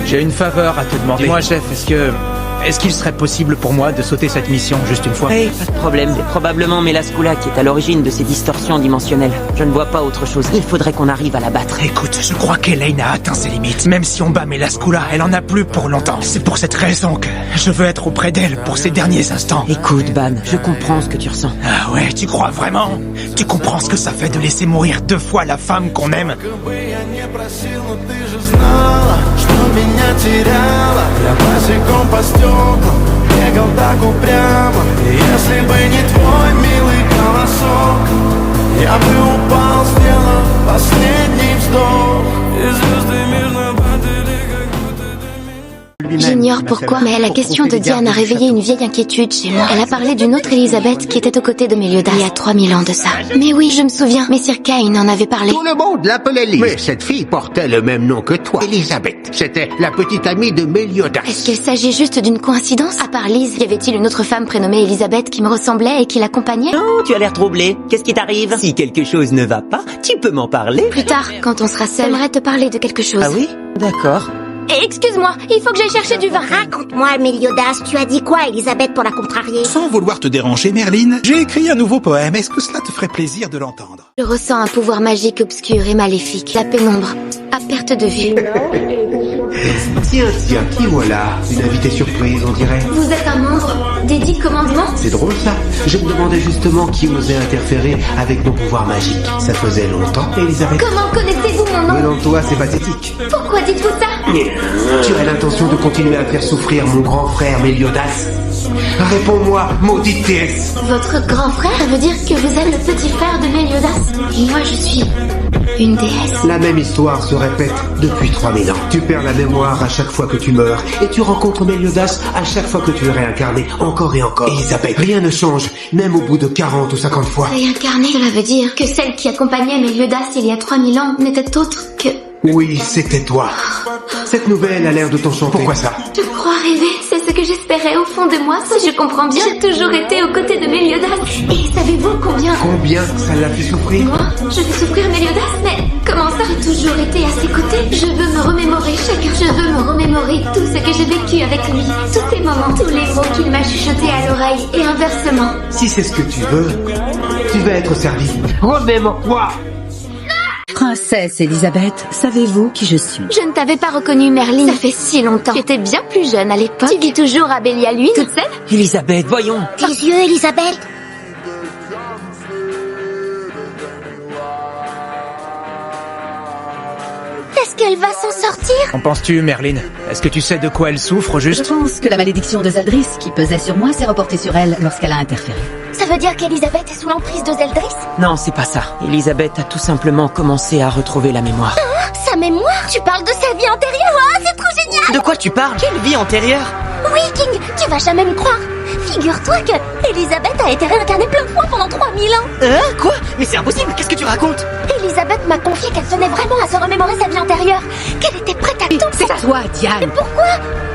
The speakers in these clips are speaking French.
J'ai une faveur à te demander. Dis-moi, chef, est-ce qu'il serait possible pour moi de sauter cette mission juste une fois? Hey, pas de problème. C'est probablement Melascula qui est à l'origine de ces distorsions dimensionnelles. Je ne vois pas autre chose. Il faudrait qu'on arrive à la battre. Écoute, je crois qu'Elaine a atteint ses limites. Même si on bat Melascula, elle en a plus pour longtemps. C'est pour cette raison que je veux être auprès d'elle pour ces derniers instants. Écoute, Ban, je comprends ce que tu ressens. Ah ouais, tu crois vraiment? Tu comprends ce que ça fait de laisser mourir 2 fois la femme qu'on aime? Меня теряла, я босиком по стеклам бегал так упрямо. И если бы не твой милый голосок, я бы упал, сделав последний вздох. И звезды мирно падали, как будто до меня. J'ignore pourquoi, mais la question de Diane a réveillé une vieille inquiétude chez moi. Elle a parlé d'une autre Elisabeth qui était aux côtés de Meliodas il y a 3000 ans de ça. Mais oui, je me souviens, Messire Cain en avait parlé. Tout le monde l'appelait Lise. Mais cette fille portait le même nom que toi, Elisabeth. C'était la petite amie de Meliodas. Est-ce qu'il s'agit juste d'une coïncidence? À part Lise, y avait-il une autre femme prénommée Elisabeth qui me ressemblait et qui l'accompagnait? Oh, tu as l'air troublé. Qu'est-ce qui t'arrive? Si quelque chose ne va pas, tu peux m'en parler. Plus tard, quand on sera seul, j'aimerais te parler de quelque chose. Ah oui? D'accord. Excuse-moi, il faut que j'aille chercher du vin. Raconte-moi, Meliodas, tu as dit quoi, Elisabeth, pour la contrarier? Sans vouloir te déranger, Merlin, j'ai écrit un nouveau poème. Est-ce que cela te ferait plaisir de l'entendre? Je ressens un pouvoir magique obscur et maléfique, la pénombre, à perte de vue. Tiens, qui voilà? Une invitée surprise, on dirait. Vous êtes un membre des 10 commandements? C'est drôle ça. Je me demandais justement qui osait interférer avec nos pouvoirs magiques. Ça faisait longtemps, Elisabeth. Comment connaissez-vous mon nom? Venant de toi, c'est pathétique. Pourquoi dites-vous ça? Tu as l'intention de continuer à faire souffrir mon grand frère Meliodas? Réponds-moi, maudite déesse. Votre grand frère, ça veut dire que vous êtes le petit frère de Meliodas? Et moi, je suis une déesse. La même histoire se répète depuis 3000 ans. Tu perds la mémoire à chaque fois que tu meurs, et tu rencontres Meliodas à chaque fois que tu es réincarné, encore et encore. Elisabeth, rien ne change, même au bout de 40 ou 50 fois. Réincarnée, cela veut dire que celle qui accompagnait Meliodas il y a 3000 ans n'était autre que... Oui, c'était toi. Cette nouvelle a l'air de t'enchanter. Pourquoi ça? Je crois rêver, c'est ce que j'espérais au fond de moi, si je comprends bien. J'ai toujours été aux côtés de Meliodas. Et savez-vous combien... Combien ça l'a fait souffrir? Moi, je fais souffrir Meliodas, mais comment ça? J'ai toujours été à ses côtés. Je veux me remémorer je veux me remémorer tout ce que j'ai vécu avec lui. Tous ces moments, tous les mots qu'il m'a chuchotés à l'oreille, et inversement. Si c'est ce que tu veux, tu vas être servi. Remémore-moi! Princesse Elisabeth, savez-vous qui je suis? Je ne t'avais pas reconnue, Merlin. Ça fait si longtemps. Tu étais bien plus jeune à l'époque. Tu vis toujours à Bélialuy, toute seule? Elisabeth, voyons. Tes yeux, Elisabeth. Est-ce qu'elle va s'en sortir? Qu'en penses-tu, Merlin? Est-ce que tu sais de quoi elle souffre, Je juste? pense que la malédiction de Zeldris qui pesait sur moi s'est reportée sur elle lorsqu'elle a interféré. Ça veut dire qu'Elisabeth est sous l'emprise de Zeldris? Non, c'est pas ça. Elisabeth a tout simplement commencé à retrouver la mémoire. Sa mémoire? Tu parles de sa vie antérieure? Oh, c'est trop génial! De quoi tu parles? Quelle vie antérieure? Oui, King, tu vas jamais me croire. Figure-toi que Elisabeth a été réincarnée plein de fois pendant 3000 ans. Quoi? Mais c'est impossible, qu'est-ce que tu racontes? Elisabeth m'a confié qu'elle tenait vraiment à se remémorer sa vie antérieure, qu'elle était prête à tout. C'est toi, Diane. Mais pourquoi?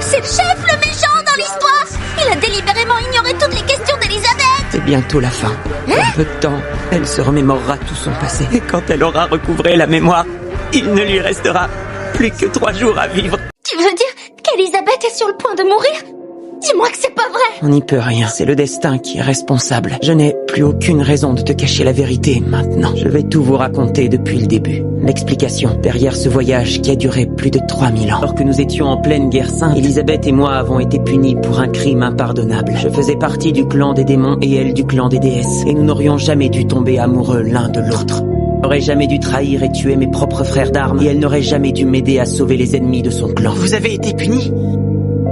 C'est le chef, le méchant dans l'histoire. Il a délibérément ignoré toutes les questions d'Elisabeth. C'est bientôt la fin. Dans peu de temps, elle se remémorera tout son passé. Et quand elle aura recouvré la mémoire, il ne lui restera plus que 3 jours à vivre. Tu veux dire qu'Elisabeth est sur le point de mourir? Dis-moi que c'est pas vrai. On n'y peut rien, c'est le destin qui est responsable. Je n'ai plus aucune raison de te cacher la vérité maintenant. Je vais tout vous raconter depuis le début. L'explication derrière ce voyage qui a duré plus de 3000 ans. Alors que nous étions en pleine guerre sainte, Elisabeth et moi avons été punis pour un crime impardonnable. Je faisais partie du clan des démons et elle du clan des déesses. Et nous n'aurions jamais dû tomber amoureux l'un de l'autre. Elle n'aurait jamais dû trahir et tuer mes propres frères d'armes. Et elle n'aurait jamais dû m'aider à sauver les ennemis de son clan. Vous avez été punis?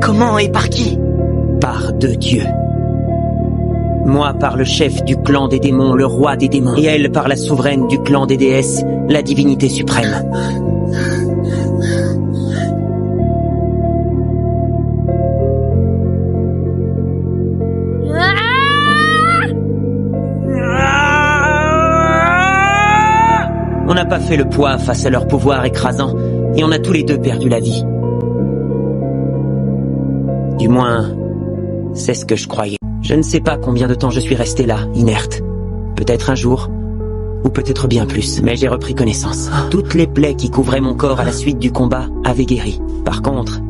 Comment et par qui? Par 2 dieux. Moi par le chef du clan des démons, le roi des démons, et elle par la souveraine du clan des déesses, la divinité suprême. On n'a pas fait le poids face à leur pouvoir écrasant, et on a tous les deux perdu la vie. Du moins, c'est ce que je croyais. Je ne sais pas combien de temps je suis resté là, inerte. Peut-être un jour, ou peut-être bien plus, mais j'ai repris connaissance. Toutes les plaies qui couvraient mon corps à la suite du combat avaient guéri. Par contre,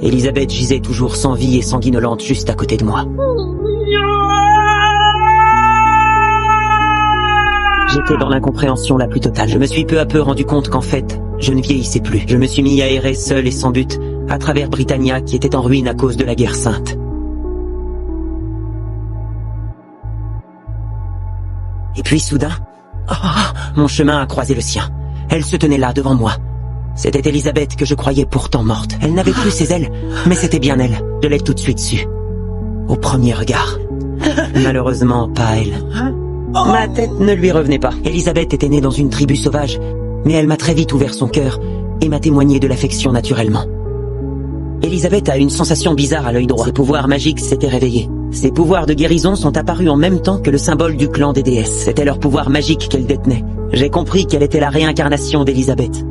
Elisabeth gisait toujours sans vie et sanguinolente juste à côté de moi. J'étais dans l'incompréhension la plus totale. Je me suis peu à peu rendu compte qu'en fait, je ne vieillissais plus. Je me suis mis à errer seul et sans but, à travers Britannia qui était en ruine à cause de la guerre sainte. Et puis soudain, mon chemin a croisé le sien. Elle se tenait là devant moi. C'était Elisabeth que je croyais pourtant morte. Elle n'avait plus ses ailes, mais c'était bien elle. Je l'ai tout de suite su. Au premier regard. Malheureusement, pas elle. Ma tête ne lui revenait pas. Elisabeth était née dans une tribu sauvage, mais elle m'a très vite ouvert son cœur et m'a témoigné de l'affection naturellement. Elisabeth a une sensation bizarre à l'œil droit. Ses pouvoirs magiques s'étaient réveillés. Ses pouvoirs de guérison sont apparus en même temps que le symbole du clan des déesses. C'était leur pouvoir magique qu'elle détenait. J'ai compris qu'elle était la réincarnation d'Elisabeth.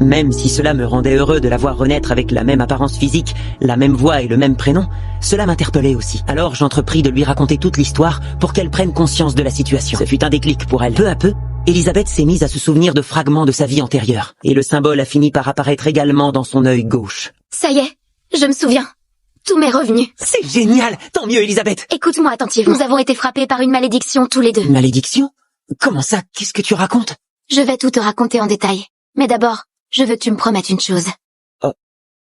Même si cela me rendait heureux de la voir renaître avec la même apparence physique, la même voix et le même prénom, cela m'interpellait aussi. Alors j'entrepris de lui raconter toute l'histoire pour qu'elle prenne conscience de la situation. Ce fut un déclic pour elle. Peu à peu, Elisabeth s'est mise à se souvenir de fragments de sa vie antérieure. Et le symbole a fini par apparaître également dans son œil gauche. Ça y est, je me souviens. Tout m'est revenu. C'est génial! Tant mieux, Elisabeth! Écoute-moi attentivement. Nous avons été frappés par une malédiction tous les deux. Une malédiction? Comment ça? Qu'est-ce que tu racontes? Je vais tout te raconter en détail. Mais d'abord, je veux que tu me promettes une chose.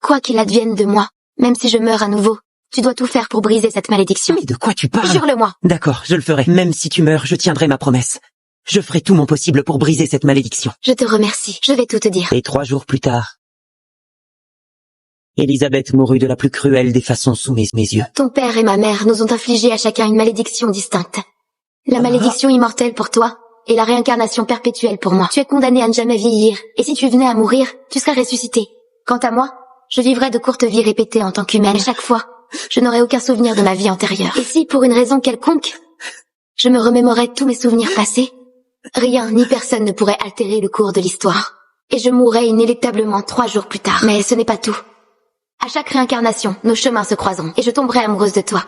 Quoi qu'il advienne de moi, même si je meurs à nouveau, tu dois tout faire pour briser cette malédiction. Mais de quoi tu parles? Jure-le-moi. D'accord, je le ferai. Même si tu meurs, je tiendrai ma promesse. Je ferai tout mon possible pour briser cette malédiction. Je te remercie. Je vais tout te dire. Et 3 jours plus tard, Elisabeth mourut de la plus cruelle des façons sous mes yeux. Ton père et ma mère nous ont infligé à chacun une malédiction distincte. La malédiction immortelle pour toi et la réincarnation perpétuelle pour moi. Tu es condamné à ne jamais vieillir, et si tu venais à mourir, tu serais ressuscité. Quant à moi, je vivrais de courtes vies répétées en tant qu'humaine. Chaque fois, je n'aurais aucun souvenir de ma vie antérieure. Et si, pour une raison quelconque, je me remémorais tous mes souvenirs passés, rien ni personne ne pourrait altérer le cours de l'histoire. Et je mourrais inéluctablement 3 jours plus tard. Mais ce n'est pas tout. À chaque réincarnation, nos chemins se croiseront, et je tomberai amoureuse de toi.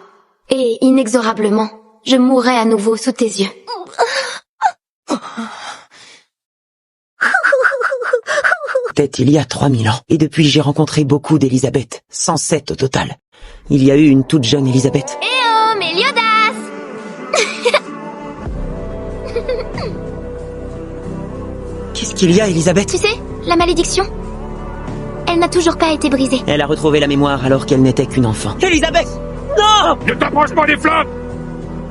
Et, inexorablement, je mourrai à nouveau sous tes yeux. Peut-être il y a 3000 ans. Et depuis, j'ai rencontré beaucoup d'Elisabeth. 107 au total. Il y a eu une toute jeune Elisabeth. Eh oh, Méliodas! Qu'est-ce qu'il y a, Elisabeth? Tu sais, la malédiction, elle n'a toujours pas été brisée. Elle a retrouvé la mémoire alors qu'elle n'était qu'une enfant. Elisabeth! Non! Ne t'approche pas des flammes!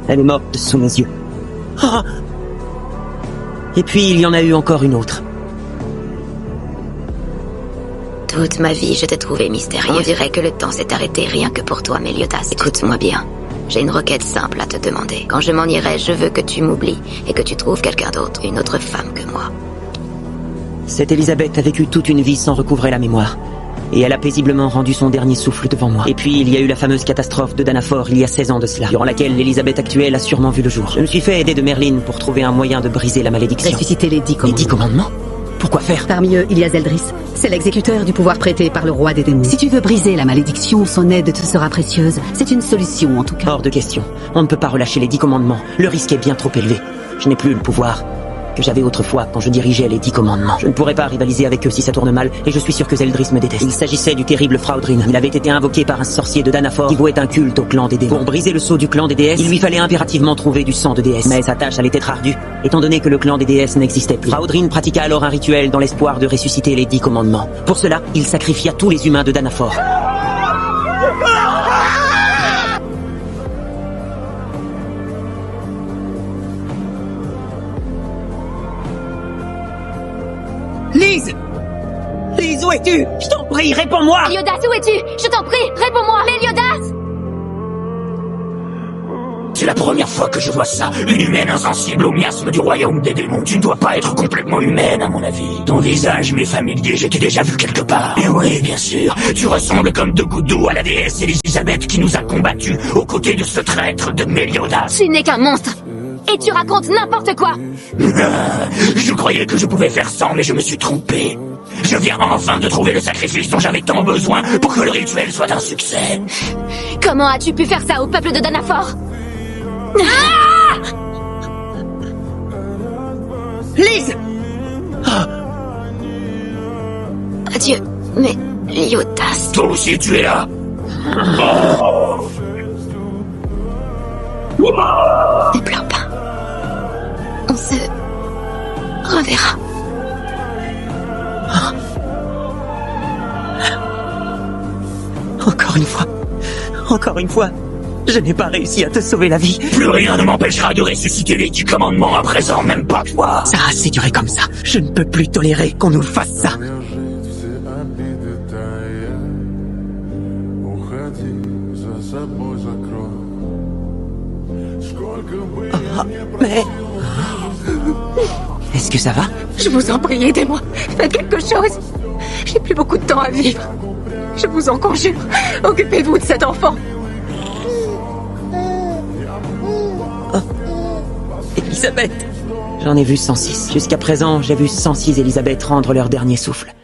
Elle est morte sous mes yeux. Oh! Et puis, il y en a eu encore une autre. Toute ma vie, je t'ai trouvé mystérieux. On dirait que le temps s'est arrêté rien que pour toi, Méliodas. Écoute-moi bien. J'ai une requête simple à te demander. Quand je m'en irai, je veux que tu m'oublies et que tu trouves quelqu'un d'autre, une autre femme que moi. Cette Elisabeth a vécu toute une vie sans recouvrer la mémoire. Et elle a paisiblement rendu son dernier souffle devant moi. Et puis, il y a eu la fameuse catastrophe de Danafor il y a 16 ans de cela, durant laquelle l'Elisabeth actuelle a sûrement vu le jour. Je me suis fait aider de Merlin pour trouver un moyen de briser la malédiction. Ressusciter les 10 commandements. Les 10 commandements? Pourquoi faire? Parmi eux, il y a Zeldris. C'est l'exécuteur du pouvoir prêté par le roi des démons. Si tu veux briser la malédiction, son aide te sera précieuse. C'est une solution, en tout cas. Hors de question. On ne peut pas relâcher les 10 commandements. Le risque est bien trop élevé. Je n'ai plus le pouvoir que j'avais autrefois quand je dirigeais les 10 commandements. Je ne pourrais pas rivaliser avec eux si ça tourne mal, et je suis sûr que Zeldris me déteste. Il s'agissait du terrible Fraudrin. Il avait été invoqué par un sorcier de Danafor qui vouait un culte au clan des démons. Pour briser le sceau du clan des déesses, il lui fallait impérativement trouver du sang de déesse. Mais sa tâche allait être ardue, étant donné que le clan des déesses n'existait plus. Fraudrin pratiqua alors un rituel dans l'espoir de ressusciter les 10 commandements. Pour cela, il sacrifia tous les humains de Danafor. Lise! Lise, où es-tu? Je t'en prie, réponds-moi! Méliodas, où es-tu? Je t'en prie, réponds-moi! Méliodas! C'est la première fois que je vois ça. Une humaine insensible au miasme du royaume des démons. Tu ne dois pas être complètement humaine, à mon avis. Ton visage m'est familier, je t'ai déjà vu quelque part. Et oui, bien sûr. Tu ressembles comme 2 gouttes d'eau à la déesse Elisabeth qui nous a combattus aux côtés de ce traître de Méliodas. Tu n'es qu'un monstre! Et tu racontes n'importe quoi! Je croyais que je pouvais faire sans, mais je me suis trompé. Je viens enfin de trouver le sacrifice dont j'avais tant besoin pour que le rituel soit un succès. Comment as-tu pu faire ça au peuple de Danafor? Lise! Adieu, mais Lyotas... Toi aussi, tu es là. Ne pleure pas. On se reverra. Encore une fois, je n'ai pas réussi à te sauver la vie. Plus rien ne m'empêchera de ressusciter les 10 commandements à présent, même pas toi. Ça a assez duré comme ça. Je ne peux plus tolérer qu'on nous fasse ça. Mais... Est-ce que ça va? Je vous en prie, aidez-moi. Faites quelque chose. J'ai plus beaucoup de temps à vivre. Je vous en conjure. Occupez-vous de cet enfant. Elisabeth! J'en ai vu 106. Jusqu'à présent, j'ai vu 106 Elisabeth rendre leur dernier souffle.